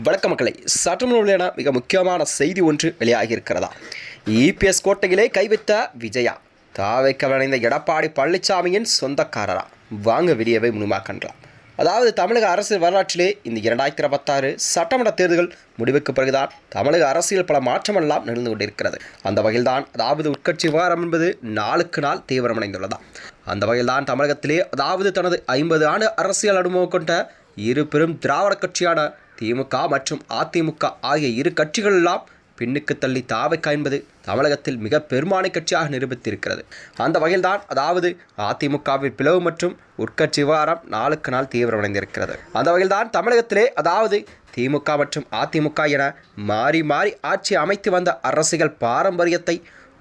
வணக்கம் மக்களை, சட்டமன்ற மிக முக்கியமான செய்தி ஒன்று வெளியாகி இருக்கிறதா? இபிஎஸ் கோட்டையிலே கைவித்த விஜயா தாவைக்க வளைந்த எடப்பாடி பழனிசாமியின் சொந்தக்காரரா? வாங்க வீடியோவை முழுமையாக்கலாம். அதாவது தமிழக அரசியல் வரலாற்றிலே இந்த 2026 சட்டமன்ற தேர்தல்கள் முடிவுக்கு பிறகுதான் தமிழக அரசியல் பல மாற்றமெல்லாம் நிகழ்ந்து கொண்டிருக்கிறது. அந்த வகையில்தான் அதாவது உட்கட்சி விவகாரம் என்பது நாளுக்கு நாள் தீவிரமடைந்துள்ளதா? அந்த வகையில்தான் தமிழகத்திலே அதாவது தனது 50 ஆண்டு அரசியல் அனுபவம் கொண்ட இரு பெரும் திராவிட கட்சியான திமுக மற்றும் அதிமுக ஆகிய இரு கட்சிகள் எல்லாம் பின்னுக்கு தள்ளி தாவைக்க என்பது தமிழகத்தில் மிக பெரும்பான்மை கட்சியாக நிரூபித்திருக்கிறது. அந்த வகையில்தான் அதாவது அதிமுகவில் பிளவு மற்றும் உட்கட்சி விவகாரம் நாளுக்கு நாள் தீவிரமடைந்திருக்கிறது. அந்த வகையில்தான் தமிழகத்திலே அதாவது திமுக மற்றும் அதிமுக என மாறி மாறி ஆட்சி அமைத்து வந்த அரசியல் பாரம்பரியத்தை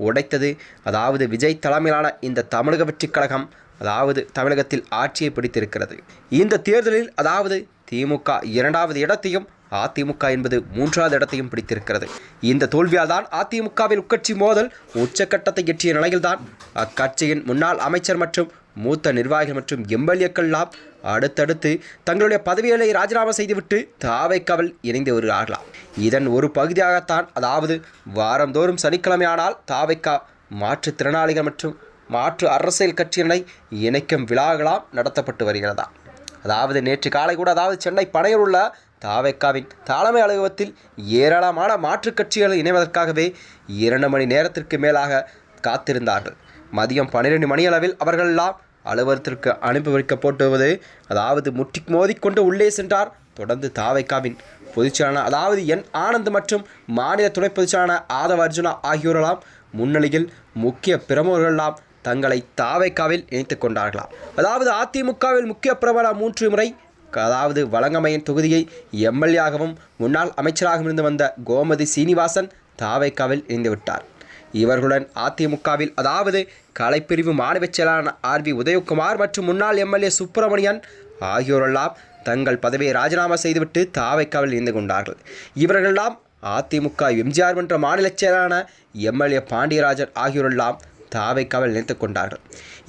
உடைத்தது அதாவது விஜய் தலைமையிலான இந்த தமிழக வெற்றிக் கழகம் அதாவது தமிழகத்தில் ஆட்சியை பிடித்திருக்கிறது. இந்த தேர்தலில் அதாவது திமுக 2வது இடத்தையும் அதிமுக என்பது 3வது இடத்தையும் பிடித்திருக்கிறது. இந்த தோல்வியால் தான் அதிமுகவில் உட்கட்சி மோதல் உச்சக்கட்டத்தை எட்டிய நிலையில்தான் அக்கட்சியின் முன்னாள் அமைச்சர் மற்றும் மூத்த நிர்வாகிகள் மற்றும் எம்எல்ஏக்கள் எல்லாம் அடுத்தடுத்து தங்களுடைய பதவிகளை ராஜினாமா செய்துவிட்டு தாவைக்காவில் இணைந்து வருகிறார்களாம். இதன் ஒரு பகுதியாகத்தான் அதாவது வாரந்தோறும் சனிக்கிழமையானால் தாவைக்கா மாற்றுத்திறனாளிகள் மற்றும் மாற்று அரசியல் கட்சியினை இணைக்கும் விழாக்களாம் நடத்தப்பட்டு வருகிறதா? அதாவது நேற்று காலை கூட அதாவது சென்னை பனையூர் உள்ள தாவைக்காவின் தலைமை அலுவலகத்தில் ஏராளமான மாற்றுக் கட்சிகளை இணைவதற்காகவே 2 மணி நேரத்திற்கு மேலாக காத்திருந்தார்கள். மதியம் 12 மணியளவில் அவர்களெல்லாம் அலுவலகத்திற்கு அனுப்பி வைக்கப்பட்டுவது அதாவது முட்டி மோதிக்கொண்டு உள்ளே சென்றார். தொடர்ந்து தாவைக்காவின் பொதுச்செயலாளர் அதாவது என் ஆனந்த் மற்றும் மாநில துணை பொதுச்செயலாளர் ஆதவ அர்ஜுனா ஆகியோரெல்லாம் முன்னிலையில் முக்கிய பிரமுகர்களெல்லாம் தங்களை தாவைக்காவில் இணைத்துக் கொண்டார்களாம். அதாவது அதிமுகவில் முக்கிய பிரபல 3 முறை அதாவது வலங்கமையின் தொகுதியை எம்எல்ஏயாகவும் முன்னாள் அமைச்சராகவும் இருந்து வந்த கோமதி சீனிவாசன் தாவைக்காவில் இணைந்துவிட்டார். இவர்களுடன் அதிமுகவில் அதாவது கலைப்பிரிவு மாநில செயலாளர் ஆர்வி உதயகுமார் மற்றும் முன்னாள் எம்எல்ஏ சுப்பிரமணியன் ஆகியோரெல்லாம் தங்கள் பதவியை ராஜினாமா செய்துவிட்டு தாவைக்காவில் இணைந்து கொண்டார்கள். இவர்களெல்லாம் அதிமுக எம்ஜிஆர் மன்ற மாநில செயலாளர் எம்எல்ஏ பாண்டியராஜன் ஆகியோரெல்லாம் தாவைக்காவில் இணைத்துக் கொண்டார்கள்.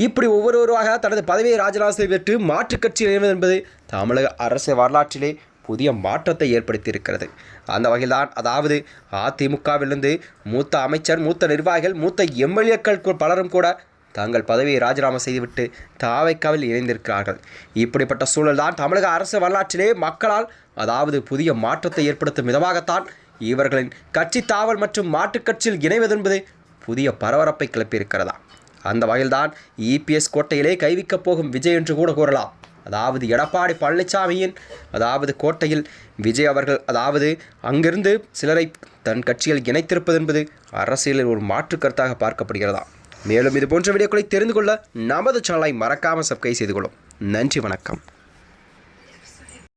இப்படி ஒவ்வொருவராக தனது பதவியை ராஜினாமா செய்துவிட்டு மாற்றுக் கட்சியில் இணைவது என்பது தமிழக அரசியல் வரலாற்றிலே புதிய மாற்றத்தை ஏற்படுத்தியிருக்கிறது. அந்த வகையில்தான் அதாவது அதிமுகவிலிருந்து மூத்த அமைச்சர், மூத்த நிர்வாகிகள், மூத்த எம்எல்ஏக்கள் பலரும் கூட தங்கள் பதவியை ராஜினாமா செய்துவிட்டு தாவைக்காவில் இணைந்திருக்கிறார்கள். இப்படிப்பட்ட சூழல்தான் தமிழக அரசியல் வரலாற்றிலே மக்களால் அதாவது புதிய மாற்றத்தை ஏற்படுத்தும் விதமாகத்தான் இவர்களின் கட்சி தாவல் மற்றும் மாற்றுக் கட்சியில் இணைவதென்பது புதிய பரபரப்பை கிளப்பியிருக்கிறதா? அந்த வகையில்தான் இபிஎஸ் கோட்டையிலே கைவிக்கப் போகும் விஜய் என்று கூட கூறலாம். அதாவது எடப்பாடி பழனிசாமியின் அதாவது கோட்டையில் விஜய் அவர்கள் அதாவது அங்கிருந்து சிலரை தன் கட்சியில் இணைத்திருப்பது என்பது அரசியலில் ஒரு மாற்று கருத்தாக பார்க்கப்படுகிறதா? மேலும் இது போன்ற வீடியோக்களை தெரிந்து கொள்ள நமது சேனலை மறக்காமல் சப்ஸ்கிரைப் செய்து கொள்ளும். நன்றி, வணக்கம்.